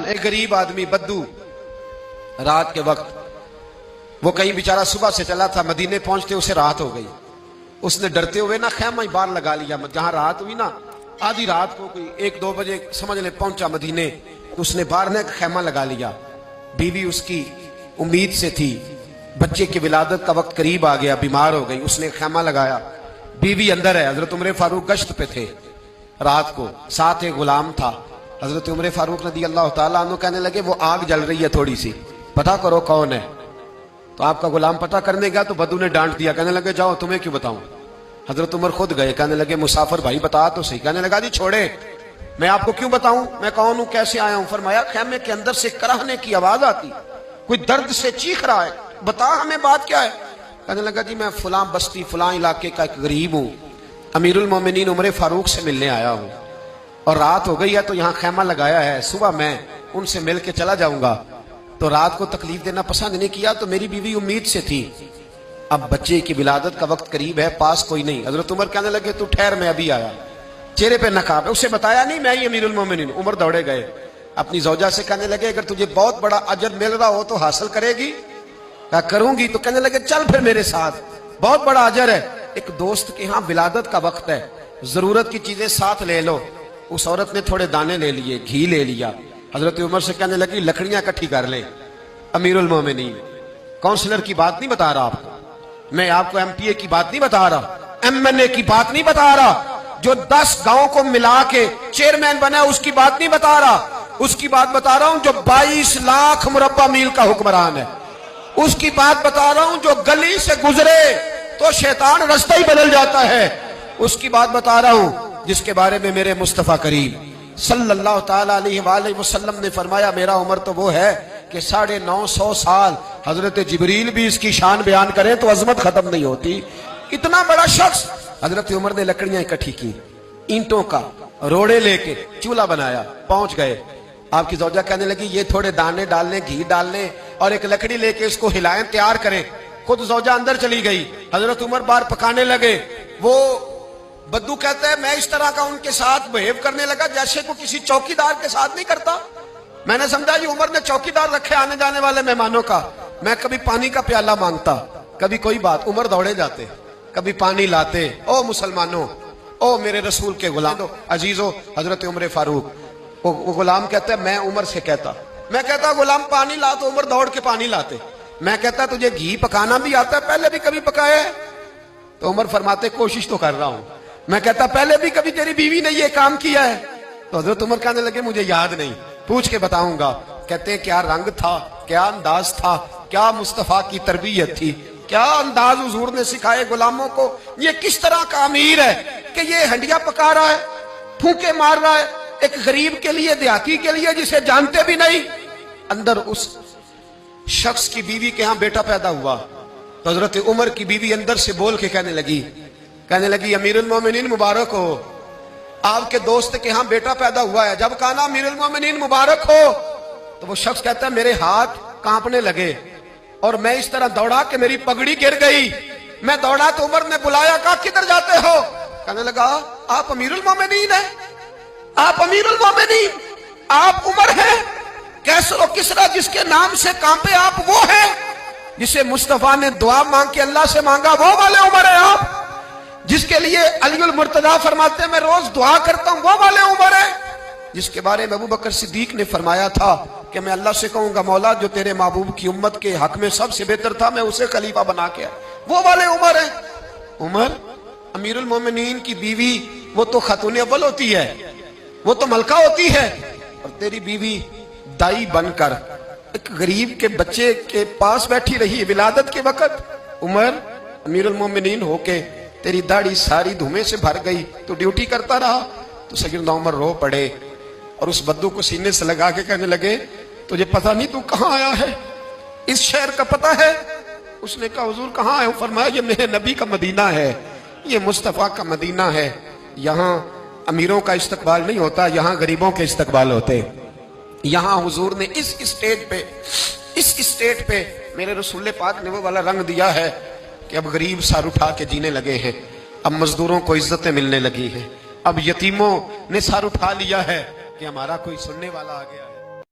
ایک غریب آدمی بدو رات کے وقت وہ کہیں بیچارہ صبح سے چلا تھا، مدینے پہنچتے اسے رات ہو گئی. اس نے ڈرتے ہوئے نا خیمہ ہی باہر لگا لیا. جہاں رات ہوئی نا آدھی رات کو کوئی 1-2 بجے سمجھ لے پہنچا مدینے، اس نے باہر نے خیمہ لگا لیا. بیوی اس کی امید سے تھی، بچے کی ولادت کا وقت قریب آ گیا، بیمار ہو گئی، اس نے خیمہ لگایا. بیوی اندر ہے. حضرت عمر فاروق گشت پہ تھے رات کو، ساتھ ایک غلام تھا. حضرت عمر فاروق رضی اللہ تعالیٰ عنہ کہنے لگے وہ آگ جل رہی ہے تھوڑی سی، پتہ کرو کون ہے. تو آپ کا غلام پتہ کرنے گیا تو بدو نے ڈانٹ دیا، کہنے لگے جاؤ تمہیں کیوں بتاؤں. حضرت عمر خود گئے، کہنے لگے مسافر بھائی بتا تو صحیح. کہنے لگا جی چھوڑے، میں آپ کو کیوں بتاؤں، میں کون ہوں، کیسے آیا ہوں. فرمایا خیمے کے اندر سے کراہنے کی آواز آتی، کوئی درد سے چیخ رہا ہے، بتا ہمیں بات کیا ہے. کہنے لگا جی میں فلاں بستی فلاں علاقے کا ایک غریب ہوں، امیر المومنین عمر فاروق سے ملنے آیا ہوں، اور رات ہو گئی ہے تو یہاں خیمہ لگایا ہے، صبح میں ان سے مل کے چلا جاؤں گا. تو رات کو تکلیف دینا پسند نہیں کیا، تو میری بیوی امید سے تھی، اب بچے کی ولادت کا وقت قریب ہے، پاس کوئی نہیں. حضرت عمر کہنے لگے تو ٹھہر میں ابھی آیا. چہرے پہ نقاب ہے، اسے بتایا نہیں میں ہی امیر المومنین. عمر دوڑے گئے، اپنی زوجہ سے کہنے لگے اگر تجھے بہت بڑا اجر مل رہا ہو تو حاصل کرے گی. کہا کروں گی. تو کہنے لگے چل پھر میرے ساتھ، بہت بڑا اجر ہے. ایک دوست کے ہاں ولادت کا وقت ہے، ضرورت کی چیزیں ساتھ لے لو. اس عورت نے تھوڑے دانے لے لیے، گھی لے لیا. حضرت عمر سے کہنے لگی لکڑیاں اکٹھی کر لیں. امیر المومنین، کونسلر کی بات نہیں بتا رہا آپ کو، میں آپ کو ایم پی اے کی بات نہیں بتا رہا، ایم این اے کی بات نہیں بتا رہا، جو 10 گاؤں کو ملا کے چیئرمین بنا ہے اس کی بات نہیں بتا رہا. اس کی بات بتا رہا ہوں جو 22 لاکھ مربع میل کا حکمران ہے. اس کی بات بتا رہا ہوں جو گلی سے گزرے تو شیطان رستہ ہی بدل جاتا ہے. اس کی بات بتا رہا ہوں جس کے بارے میں میرے مصطفیٰ کریم صلی اللہ تعالیٰ علیہ وآلہ وسلم نے فرمایا میرا عمر تو وہ ہے کہ 950 سال حضرت جبریل بھی اس کی شان بیان کریں تو عظمت ختم نہیں ہوتی. اتنا بڑا شخص. حضرت عمر نے لکڑیاں اکٹھی کی، اینٹوں کا روڑے لے کے چولہا بنایا، پہنچ گئے. آپ کی زوجہ کہنے لگی یہ تھوڑے دانے ڈال لیں، گھی ڈال لیں اور ایک لکڑی لے کے اس کو ہلائیں، تیار کریں. خود زوجہ اندر چلی گئی. حضرت عمر باہر پکانے لگے. وہ بدو کہتا ہے میں اس طرح کا ان کے ساتھ بہیو کرنے لگا جیسے کو کسی چوکیدار کے ساتھ نہیں کرتا. میں نے سمجھا یہ عمر نے چوکیدار رکھے آنے جانے والے مہمانوں کا. میں کبھی پانی کا پیالہ مانگتا، کبھی کوئی بات، عمر دوڑے جاتے، کبھی پانی لاتے. او مسلمانوں، او میرے رسول کے غلام عزیزو، حضرت عمر فاروق. وہ غلام کہتا ہے میں عمر سے کہتا، میں کہتا غلام پانی لا تو عمر دوڑ کے پانی لاتے. میں کہتا تجھے گھی پکانا بھی آتا ہے، پہلے بھی کبھی پکایا ہے؟ تو عمر فرماتے کوشش تو کر رہا ہوں. میں کہتا پہلے بھی کبھی تیری بیوی نے یہ کام کیا ہے؟ تو حضرت عمر کہنے لگے مجھے یاد نہیں، پوچھ کے بتاؤں گا. کہتے ہیں کیا رنگ تھا، کیا انداز تھا، کیا مصطفیٰ کی تربیت تھی، کیا انداز حضور نے سکھائے غلاموں کو. یہ کس طرح کا امیر ہے کہ یہ ہنڈیاں پکا رہا ہے، پھونکے مار رہا ہے ایک غریب کے لیے، دیہاتی کے لیے جسے جانتے بھی نہیں. اندر اس شخص کی بیوی کے ہاں بیٹا پیدا ہوا تو حضرت عمر کی بیوی اندر سے بول کے کہنے لگی امیر المومنین مبارک ہو، آپ کے دوست کے ہاں بیٹا پیدا ہوا ہے. جب کہا نا امیر المومنین مبارک ہو تو وہ شخص کہتا ہے میرے ہاتھ کانپنے لگے اور میں اس طرح دوڑا کہ میری پگڑی گر گئی. میں دوڑا تو عمر نے بلایا، کہا کدھر جاتے ہو؟ کہنے لگا آپ امیر المومنین ہیں، آپ امیر المومنین، آپ عمر ہیں. کیسر و کسرا جس کے نام سے کانپے آپ وہ ہیں، جسے مصطفیٰ نے دعا مانگ کے اللہ سے مانگا وہ والے عمر ہیں آپ، جس کے لیے علی المرتضیٰ فرماتے ہیں میں روز دعا کرتا ہوں وہ والے عمر ہیں، جس کے بارے میں ابو بکر صدیق نے فرمایا تھا کہ میں اللہ سے کہوں گا مولا جو تیرے محبوب کی امت کے حق میں سب سے بہتر تھا میں اسے خلیفہ بنا کے وہ والے عمر ہیں. عمر امیر المومنین کی بیوی وہ تو خاتون اول ہوتی ہے، وہ تو ملکہ ہوتی ہے، اور تیری بیوی دائی بن کر ایک غریب کے بچے کے پاس بیٹھی رہی ولادت کے وقت. عمر امیر المومنین ہو کے تیری داڑھی ساری دھومے سے بھر گئی تو ڈیوٹی کرتا رہا. تو سیدنا عمر رو پڑے اور اس بدو کو سینے سے لگا کے کہنے لگے تجھے پتہ نہیں تو کہاں آیا ہے، اس شہر کا پتہ ہے؟ اس نے کہا حضور کہاں ہے؟ فرمایا یہ میرے نبی کا مدینہ ہے، یہ مصطفیٰ کا مدینہ ہے، یہاں امیروں کا استقبال نہیں ہوتا، یہاں غریبوں کے استقبال ہوتے. یہاں حضور نے اس اسٹیٹ پہ میرے رسول پاک نے وہ والا رنگ دیا ہے کہ اب غریب سر اٹھا کے جینے لگے ہیں، اب مزدوروں کو عزتیں ملنے لگی ہیں، اب یتیموں نے سر اٹھا لیا ہے کہ ہمارا کوئی سننے والا آ گیا ہے.